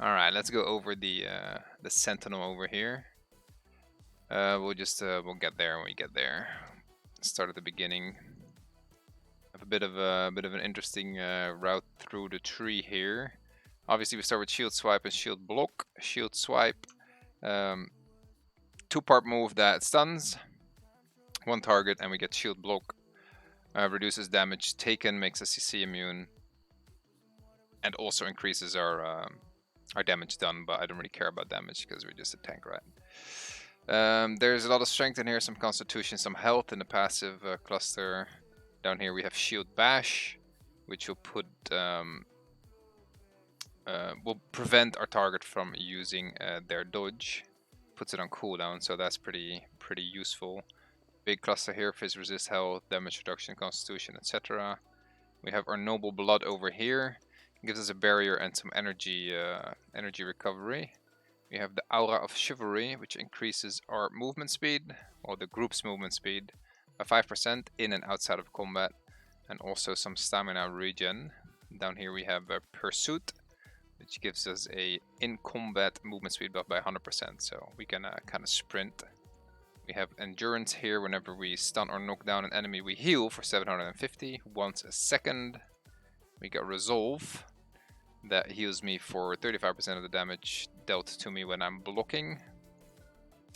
All right, let's go over the Sentinel over here. We'll get there when we get there. Start at the beginning. Have a bit of an interesting route through the tree here. Obviously, we start with shield swipe and shield block. Shield swipe, two-part move that stuns one target, and we get shield block. Reduces damage taken, makes us CC immune, and also increases our damage done. But I don't really care about damage because we're just a tank, right? There's a lot of strength in here, some constitution, some health in the passive cluster. Down here we have shield bash, which will will prevent our target from using their dodge. Puts it on cooldown, so that's pretty useful. Big cluster here: fizz resist, health, damage reduction, constitution, etc. We have our noble blood over here. It gives us a barrier and some energy recovery. We have the aura of chivalry, which increases our movement speed, or the group's movement speed, by 5% in and outside of combat, and also some stamina regen. Down here we have a pursuit, which gives us a in combat movement speed buff by 100%, so we can kind of sprint. We have endurance here. Whenever we stun or knock down an enemy, we heal for 750 once a second. We got resolve, that heals me for 35% of the damage dealt to me when I'm blocking.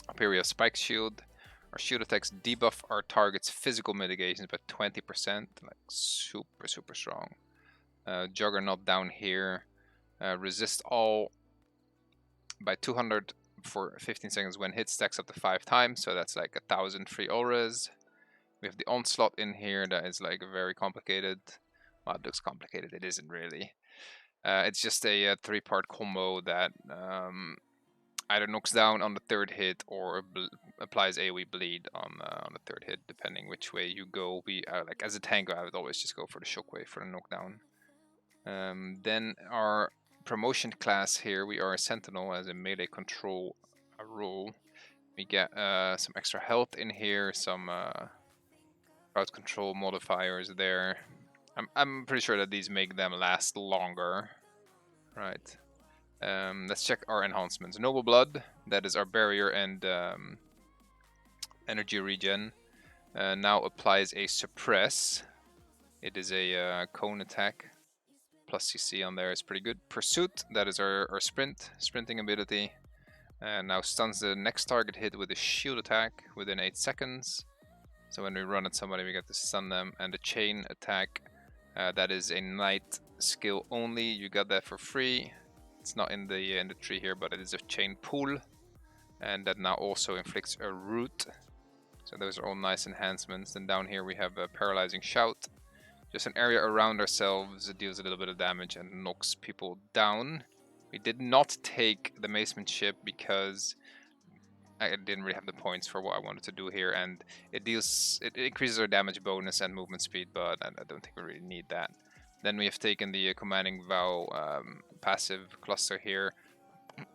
Up here we have spike shield. Our shield attacks debuff our target's physical mitigations by 20%, like super strong. Juggernaut down here, resist all by 200 for 15 seconds when hit, stacks up to 5 times, so that's like 1,000 free auras. We have the onslaught in here that is like very complicated. Well, it looks complicated, it isn't really. It's just a 3-part combo that either knocks down on the 3rd hit or applies AoE bleed on the 3rd hit, depending which way you go. We like as a tank, I would always just go for the shockwave for the knockdown. Then our promotion class here, we are a Sentinel as a melee control role. We get some extra health in here, some crowd control modifiers there. I'm pretty sure that these make them last longer. Right. Let's check our enhancements. Noble Blood, that is our barrier and energy regen. Now applies a suppress. It is a cone attack. Plus CC on there is pretty good. Pursuit, that is our sprinting ability. And now stuns the next target hit with a shield attack within 8 seconds. So when we run at somebody, we get to stun them. And the chain attack, that is a knight skill only. You got that for free. It's not in the tree here, but it is a chain pull, and that now also inflicts a root. So those are all nice enhancements. And down here we have a paralyzing shout, just an area around ourselves. It deals a little bit of damage and knocks people down. We did not take the macemanship because I didn't really have the points for what I wanted to do here, and it increases our damage bonus and movement speed, but I don't think we really need that. Then we have taken the commanding vow passive cluster here,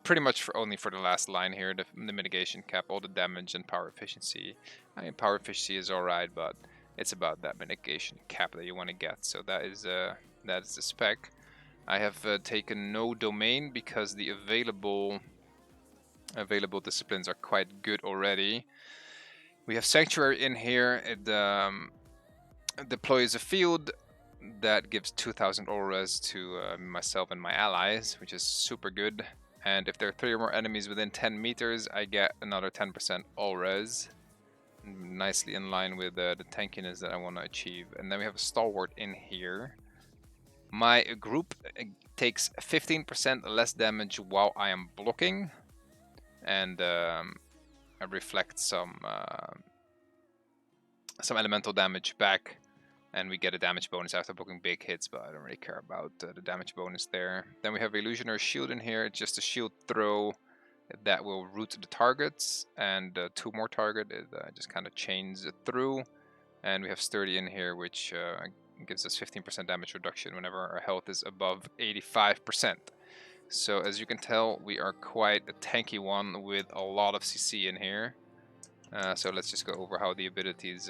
pretty much only for the last line here, the mitigation cap, all the damage and power efficiency. I mean, power efficiency is alright, but it's about that mitigation cap that you want to get. So that is the spec. I have taken no domain because the available disciplines are quite good already. We have sanctuary in here. It deploys a field that gives 2,000 auras to myself and my allies, which is super good. And if there are 3 or more enemies within 10 meters, I get another 10% auras. Nicely in line with the tankiness that I want to achieve. And then we have a stalwart in here. My group takes 15% less damage while I am blocking, and I reflect some elemental damage back. And we get a damage bonus after blocking big hits, but I don't really care about the damage bonus there. Then we have Illusionary Shield in here. It's just a shield throw that will root the targets, and 2 more target. It just kind of chains it through. And we have Sturdy in here, which gives us 15% damage reduction whenever our health is above 85%. So as you can tell, we are quite a tanky one with a lot of CC in here. So let's just go over how the abilities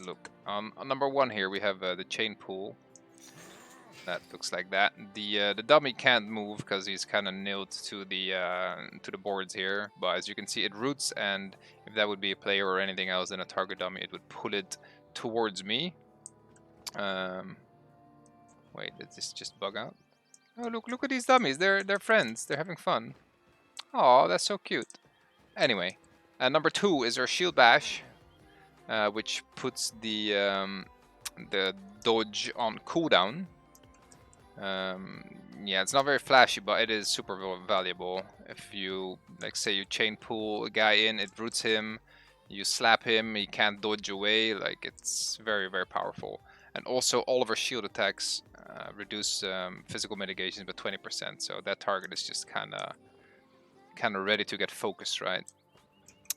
look. On number 1 here we have the chain pool. That looks like that. The dummy can't move because he's kind of nailed to the boards here. But as you can see, it roots, and if that would be a player or anything else than a target dummy, it would pull it towards me. Wait, did this just bug out? Oh, look at these dummies. They're friends. They're having fun. Oh, that's so cute. Anyway, number 2 is our shield bash, which puts the dodge on cooldown. Yeah, it's not very flashy, but it is super valuable. If you, like, say you chain pull a guy in, it roots him, you slap him, he can't dodge away. Like, it's very, very powerful. And also, all of our shield attacks reduce physical mitigations by 20%. So that target is just kind of ready to get focused, right?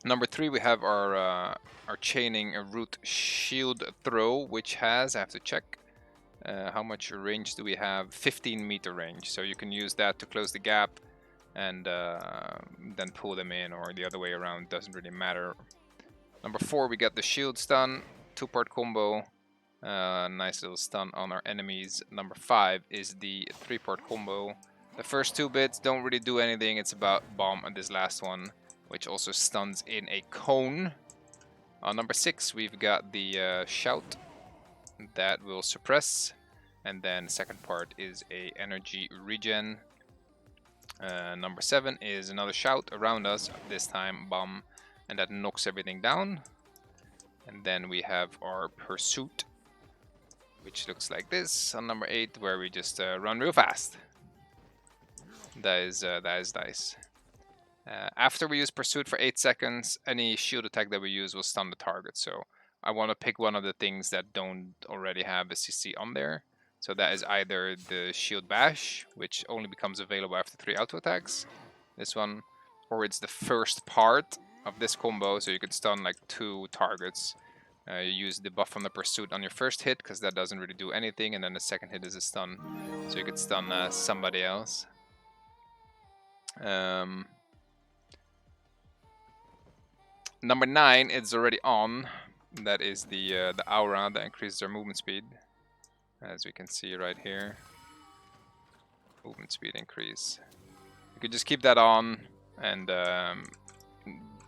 Number 3, we have our chaining root shield throw, which has, I have to check, how much range do we have? 15 meter range. So you can use that to close the gap and then pull them in, or the other way around, doesn't really matter. Number 4, we got the shield stun, 2-part combo. Nice little stun on our enemies. Number 5 is the 3-part combo. The first 2 bits don't really do anything. It's about bomb and this last one, which also stuns in a cone. On number 6, we've got the shout that will suppress, and then second part is a energy regen. Number 7 is another shout around us, this time bomb, and that knocks everything down. And then we have our pursuit, which looks like this on number 8, where we just run real fast. That is nice. After we use pursuit for 8 seconds, any shield attack that we use will stun the target. So I want to pick one of the things that don't already have a CC on there. So that is either the shield bash, which only becomes available after 3 auto attacks, this one, or it's the first part of this combo, so you can stun like 2 targets. You use the buff from the pursuit on your first hit, because that doesn't really do anything, and then the second hit is a stun, so you could stun somebody else. Number 9 is already on. That is the aura that increases our movement speed, as we can see right here. Movement speed increase. You could just keep that on, and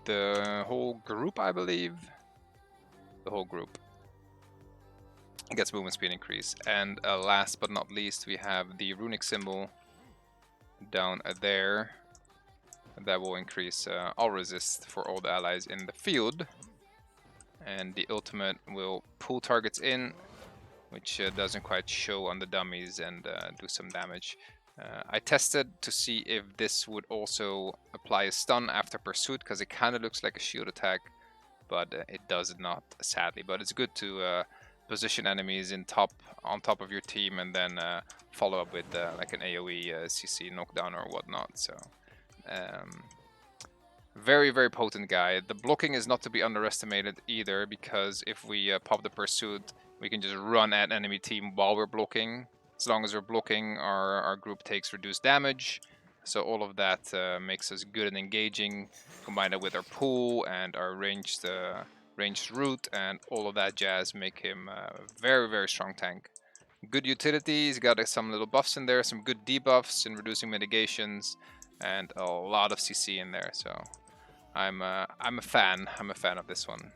the whole group, I believe, the whole group gets movement speed increase. And last but not least, we have the runic symbol down there. That will increase all resist for all the allies in the field. And the ultimate will pull targets in, which doesn't quite show on the dummies, and do some damage. I tested to see if this would also apply a stun after pursuit, because it kind of looks like a shield attack, but it does not, sadly. But it's good to position enemies on top of your team, and then follow up with like an AoE CC knockdown or whatnot. So very, very potent guy. The blocking is not to be underestimated either, because if we pop the pursuit, we can just run at enemy team while we're blocking. As long as we're blocking, our group takes reduced damage. So all of that makes us good and engaging. Combine it with our pull and our ranged root, and all of that jazz make him a very, very strong tank. Good utility. He's got some little buffs in there, some good debuffs in reducing mitigations, and a lot of CC in there. So I'm a fan. I'm a fan of this one.